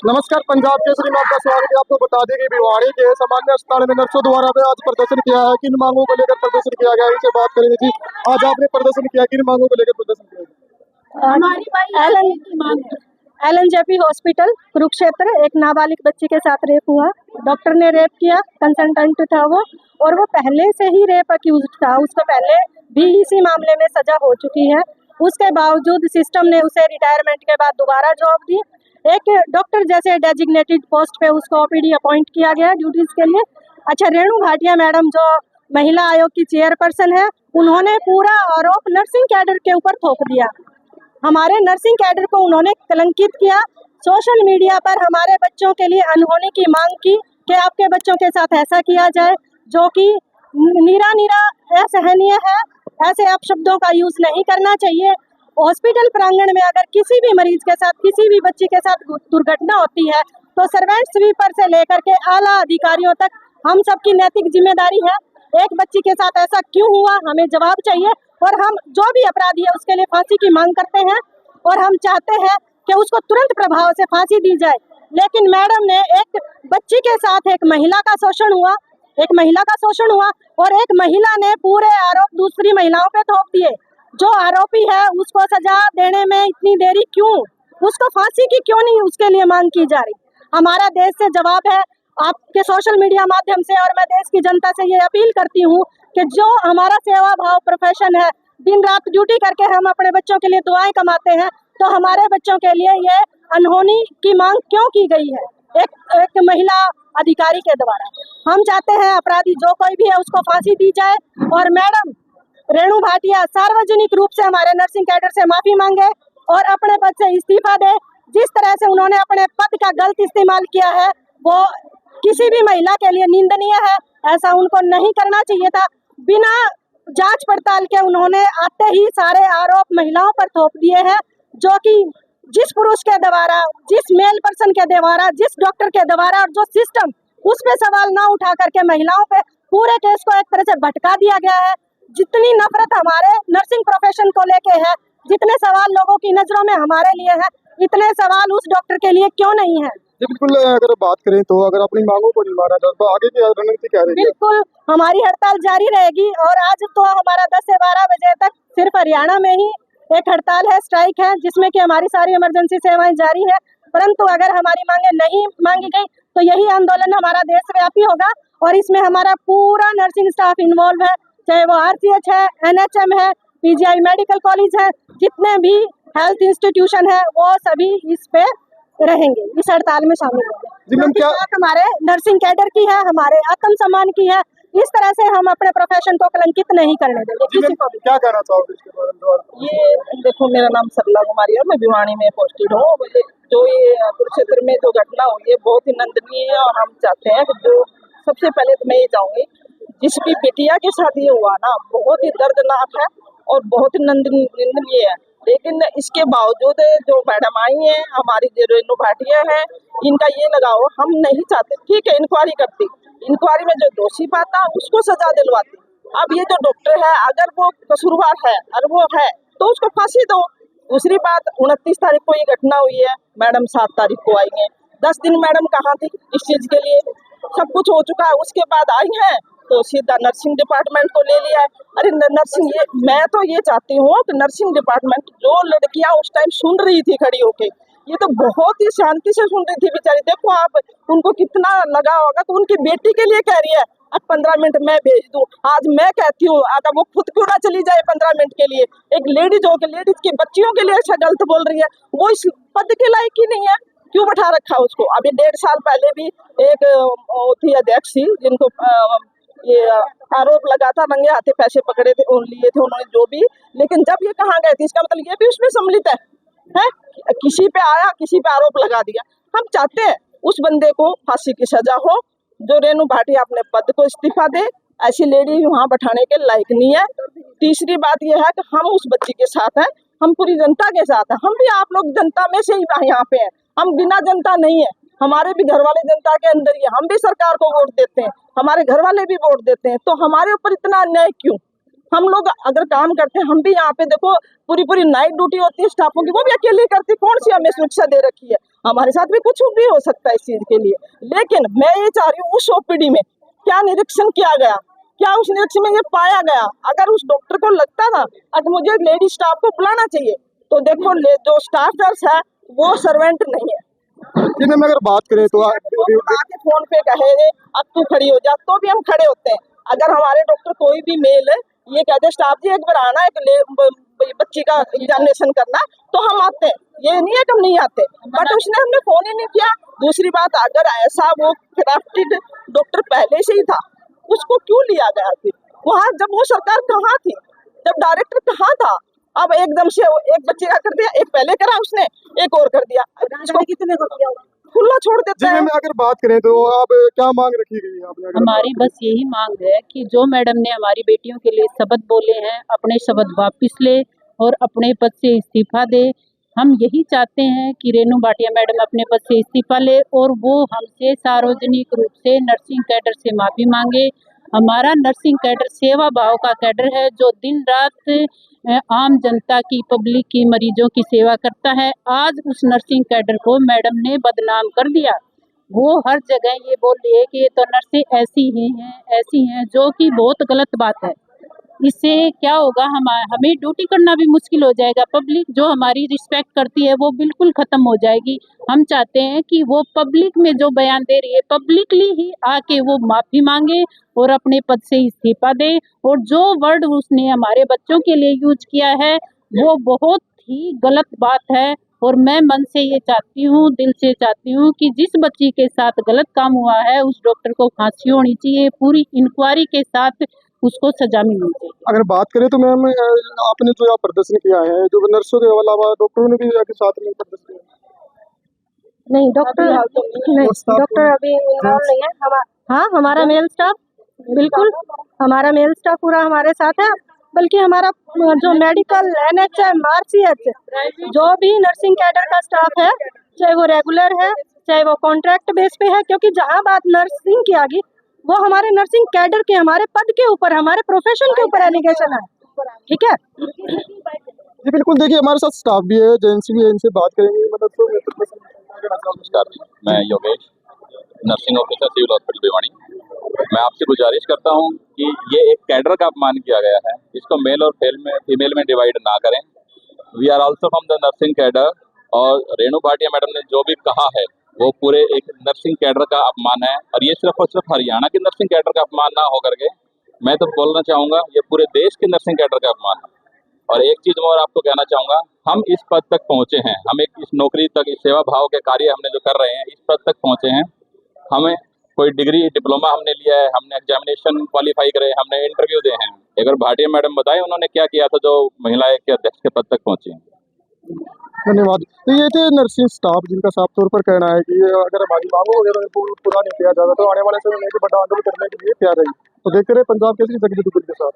नमस्कार, पंजाब केसरी में आपका स्वागत है। आपको बता दें कि भिवाड़ी के सामान्य अस्पताल में नर्सों द्वारा भी आज प्रदर्शन किया है। किन मांगों को लेकर प्रदर्शन किया गया है, इनसे बात करेंगे जी। आज आपने प्रदर्शन किया, किन मांगों को लेकर प्रदर्शन किया? LNJP हॉस्पिटल कुरुक्षेत्र, एक नाबालिग बच्ची के साथ रेप हुआ। डॉक्टर ने रेप किया, कंसल्टेंट था वो, और वो पहले से ही रेप अक्यूज्ड था। उसको पहले भी इसी मामले में सजा हो चुकी है। उसके बावजूद सिस्टम ने उसे रिटायरमेंट के बाद दोबारा जॉब दी। एक डॉक्टर जैसे डेजिग्नेटेड पोस्ट पे उसको OPD अपॉइंट किया गया ड्यूटीज के लिए। अच्छा, रेणु भाटिया मैडम जो महिला आयोग की चेयरपर्सन है, उन्होंने पूरा आरोप नर्सिंग कैडर के ऊपर थोप दिया। हमारे नर्सिंग कैडर को उन्होंने कलंकित किया। सोशल मीडिया पर हमारे बच्चों के लिए अनहोनी की मांग की कि आपके बच्चों के साथ ऐसा किया जाए, जो कि नीरा असहनीय है। ऐसे अपशब्दों का यूज नहीं करना चाहिए। हॉस्पिटल प्रांगण में अगर किसी भी मरीज के साथ, किसी भी बच्ची के साथ दुर्घटना होती है, तो सर्वेंट स्वीपर से लेकर के आला अधिकारियों तक हम सबकी नैतिक जिम्मेदारी है। एक बच्ची के साथ ऐसा क्यों हुआ, हमें जवाब चाहिए। और हम जो भी अपराधी है उसके लिए फांसी की मांग करते हैं, और हम चाहते हैं कि उसको तुरंत प्रभाव से फांसी दी जाए। लेकिन मैडम ने एक बच्ची के साथ एक महिला का शोषण हुआ, और एक महिला ने पूरे आरोप दूसरी महिलाओं पे थोप दिए। जो आरोपी है उसको सजा देने में इतनी देरी क्यों? उसको फांसी की क्यों नहीं उसके लिए मांग की जा रही? हमारा देश से जवाब है आपके सोशल मीडिया माध्यम से, और मैं देश की जनता से ये अपील करती हूँ कि जो हमारा सेवा भाव प्रोफेशन है, दिन रात ड्यूटी करके हम अपने बच्चों के लिए दुआएं कमाते हैं, तो हमारे बच्चों के लिए ये अनहोनी की मांग क्यों की गई है एक महिला अधिकारी के द्वारा? हम चाहते हैं अपराधी जो कोई भी है उसको फांसी दी जाए, और मैडम रेणु भाटिया सार्वजनिक रूप से हमारे नर्सिंग कैडर से माफी मांगे और अपने पद से इस्तीफा दे। जिस तरह से उन्होंने अपने पद का गलत इस्तेमाल किया है, वो किसी भी महिला के लिए निंदनीय है। ऐसा उनको नहीं करना चाहिए था। बिना जांच पड़ताल के उन्होंने आते ही सारे आरोप महिलाओं पर थोप दिए हैं, जो कि जिस पुरुष के द्वारा, जिस मेल पर्सन के द्वारा, जिस डॉक्टर के द्वारा, और जो सिस्टम उस पे सवाल ना उठा करके महिलाओं पे पूरे केस को एक तरह से भटका दिया गया है। जितनी नफरत हमारे नर्सिंग प्रोफेशन को लेके है, जितने सवाल लोगों की नजरों में हमारे लिए है, इतने सवाल उस डॉक्टर के लिए क्यों नहीं है? बिल्कुल, अगर बात करें तो अगर अपनी मांगों को नहीं माना जाए तो आगे की रणनीति क्या रहेगी? बिल्कुल, हमारी हड़ताल जारी रहेगी। और आज तो हमारा 10 से 12 बजे तक सिर्फ हरियाणा में ही एक हड़ताल है, स्ट्राइक है, जिसमें कि हमारी सारी इमरजेंसी सेवाएं जारी है। परंतु अगर हमारी मांगे नहीं मांगी गई तो यही आंदोलन हमारा देशव्यापी होगा, और इसमें हमारा पूरा नर्सिंग स्टाफ इन्वॉल्व है, चाहे वो RCH है, NHM है, PGI मेडिकल कॉलेज है, जितने भी हेल्थ इंस्टीट्यूशन है, वो सभी इस पे रहेंगे, इस हड़ताल में शामिल होंगे। क्या हमारे नर्सिंग कैडर की है, हमारे आत्मसम्मान की है। इस तरह से हम अपने प्रोफेशन को कलंकित नहीं करने देंगे किसी को भी। क्या कहना चाहोगे इसके बारे में? ये देखो, मेरा नाम सरला कुमारी है, मैं भिवाड़ी में पोस्टेड हूँ। जो ये कुरुक्षेत्र में जो घटना हुई है बहुत ही निंदनीय है, और हम चाहते हैं कि जो सबसे पहले तो मैं ये चाहूंगी, जिस भी बिटिया के साथ ये हुआ ना, बहुत ही दर्दनाक है और बहुत ही निंदनीय है। लेकिन इसके बावजूद जो मैडम आई है, हमारी जो रेणु भाटिया है, इनका ये लगाओ, हम नहीं चाहते। ठीक है, इंक्वायरी करती, इंक्वायरी में जो दोषी पाता उसको सजा दिलवाती। अब ये जो डॉक्टर है, अगर वो कसूरवार है और वो है तो उसको फांसी दो। दूसरी बात, 29 तारीख को ये घटना हुई है, मैडम 7 तारीख को आई है। 10 दिन मैडम कहाँ थी इस चीज के लिए? सब कुछ हो चुका है, उसके बाद आई है तो सीधा नर्सिंग डिपार्टमेंट को ले लिया है। अरे नर्सिंग, ये मैं तो ये चाहती हूँ कि नर्सिंग डिपार्टमेंट, जो लड़कियां उस टाइम सुन रही थी खड़ी होके, ये तो बहुत ही शांति से सुन रही थी बेचारी। देखो आप, उनको कितना लगा होगा। तो उनकी बेटी के लिए कह रही है अब 15 मिनट मैं भेज दूं। आज मैं कहती हूँ, अगर वो खुद क्यों ना चली जाए 15 मिनट के लिए? एक लेडीज हो के लेडीज की बच्चियों के लिए ऐसा गलत बोल रही है, वो इस पद के लायक ही नहीं है। क्यों बैठा रखा उसको? अभी 1.5 साल पहले भी एक थी अध्यक्ष थी, जिनको ये आरोप लगा था, रंगे हाथे पैसे पकड़े थे, लिए थे उन्होंने जो भी। लेकिन जब ये कहाँ गए थे, इसका मतलब ये भी उसमें सम्मिलित है? किसी पे आया, किसी पे आरोप लगा दिया। हम चाहते हैं उस बंदे को फांसी की सजा हो। जो रेणु भाटिया अपने पद को इस्तीफा दे, ऐसी लेडी वहाँ बैठाने के लायक नहीं है। तीसरी बात यह है कि हम उस बच्ची के साथ हैं, हम पूरी जनता के साथ हैं। हम भी आप लोग जनता में से ही यहाँ पे हैं, हम बिना जनता नहीं है। हमारे भी घर वाले जनता के अंदर ही है, हम भी सरकार को वोट देते हैं, हमारे घर वाले भी वोट देते हैं। तो हमारे ऊपर इतना अन्याय क्यों? हम लोग अगर काम करते हैं, हम भी यहाँ पे देखो पूरी पूरी नाइट ड्यूटी होती है स्टाफों की, वो भी अकेले करती, कौन सी हमें सुरक्षा दे रखी है? हमारे साथ भी कुछ भी हो सकता है इस चीज के लिए। लेकिन मैं ये चाह रही हूँ उस ओपीडी में क्या निरीक्षण किया गया, क्या उस निरीक्षण में ये पाया गया? अगर उस डॉक्टर को लगता था आज मुझे लेडी स्टाफ को बुलाना चाहिए, तो देखो जो स्टाफ नर्स है वो सर्वेंट नहीं है। जिन्हें में अगर बात करें तो आके फोन पे कहे अब तू खड़ी हो जा, तो भी हम खड़े होते हैं। अगर हमारे डॉक्टर कोई भी मेल है ये कहते हैं स्टाफ जी एक बार आना, बच्ची का एग्जामिनेशन करना, तो हम आते हैं। ये नहीं है कि हम नहीं आते, बट उसने हमने फोन ही नहीं किया। दूसरी बात, अगर ऐसा वो क्राफ्टेड डॉक्टर पहले से ही था, उसको क्यों लिया गया फिर वहाँ? जब वो सरकार कहाँ थी, जब डायरेक्टर कहाँ था? अब एकदम से एक बच्चे का कर दिया, एक पहले करा उसने, एक और कर दिया, कितने को किया खुला छोड़ देता है। में अगर बात करें तो अब क्या मांग रखी गई है आपने? हमारी बस यही मांग है कि जो मैडम ने हमारी बेटियों के लिए शब्द बोले हैं, अपने शब्द वापस ले और अपने पद से इस्तीफा दे। हम यही चाहते हैं कि रेणु भाटिया मैडम अपने पद से इस्तीफा ले और वो हमसे सार्वजनिक रूप से नर्सिंग कैडर से माफ़ी मांगे। हमारा नर्सिंग कैडर सेवा भाव का कैडर है जो दिन रात आम जनता की, पब्लिक की, मरीजों की सेवा करता है। आज उस नर्सिंग कैडर को मैडम ने बदनाम कर दिया। वो हर जगह ये बोल रही है कि ये तो नर्सें ऐसी हैं, जो कि बहुत गलत बात है। इससे क्या होगा, हमें ड्यूटी करना भी मुश्किल हो जाएगा। पब्लिक जो हमारी रिस्पेक्ट करती है वो बिल्कुल ख़त्म हो जाएगी। हम चाहते हैं कि वो पब्लिक में जो बयान दे रही है, पब्लिकली ही आके वो माफ़ी मांगे और अपने पद से इस्तीफा दे। और जो वर्ड उसने हमारे बच्चों के लिए यूज किया है वो बहुत ही गलत बात है। और मैं मन से ये चाहती हूँ, दिल से चाहती हूँ कि जिस बच्ची के साथ गलत काम हुआ है उस डॉक्टर को फांसी होनी चाहिए, पूरी इंक्वायरी के साथ उसको सजा मिलनी चाहिए। अगर बात करें तो मैम आपने जो यहाँ प्रदर्शन किया है, जो नर्सों के अलावा डॉक्टरों ने भी आपके साथ में प्रदर्शन किया? नहीं, डॉक्टर नहीं, डॉक्टर अभी इन्वॉल्व नहीं है। हाँ, हमारा मेल स्टाफ, बिल्कुल हमारा मेल स्टाफ पूरा हमारे साथ है। बल्कि हमारा जो मेडिकल NHM RCH जो भी नर्सिंग कैडर का स्टाफ है, चाहे वो रेगुलर है चाहे वो कॉन्ट्रैक्ट बेस पे है, क्योंकि जहाँ बात नर्सिंग की आ गई वो हमारे नर्सिंग कैडर के, हमारे पद के ऊपर, हमारे प्रोफेशन के ऊपर एलिगेशन है। ठीक है जी बिल्कुल। देखिए हमारे साथ स्टाफ भी है, जेंट्स भी है, इनसे बात करेंगे। नमस्कार, मैं Yogesh, nursing officer civil hospital Bhiwani. मैं आपसे गुजारिश करता हूं कि ये एक कैडर का अपमान किया गया है, इसको मेल और फीमेल में डिवाइड ना करें। We are also from the nursing cadre, और रेणु भाटिया मैडम ने जो भी कहा है वो पूरे एक नर्सिंग कैडर का अपमान है। और ये सिर्फ और सिर्फ हरियाणा के नर्सिंग कैडर का अपमान ना होकर के, मैं तो बोलना चाहूँगा ये पूरे देश के नर्सिंग कैडर का अपमान है। और एक चीज़ मैं और आपको कहना चाहूँगा, हम इस पद तक पहुँचे हैं, हम एक इस नौकरी तक, इस सेवा भाव के कार्य हमने जो कर रहे हैं, इस पद तक पहुँचे हैं। हमें कोई डिग्री डिप्लोमा हमने लिया है, हमने एग्जामिनेशन क्वालिफाई करे, हमने इंटरव्यू दे हैं। अगर भाटिया मैडम बताए उन्होंने क्या किया था जो महिला के अध्यक्ष के पद तक पहुँची हैं। धन्यवाद। तो ये थे नर्सिंग स्टाफ जिनका साफ तौर पर कहना है कि अगर हमारी मांगों वगैरह पूरा नहीं किया जाता तो आने वाले समय में बड़ा आंदोलन करने के लिए तैयार है। तो देखते रहे पंजाब केसरी जगदीश के साथ।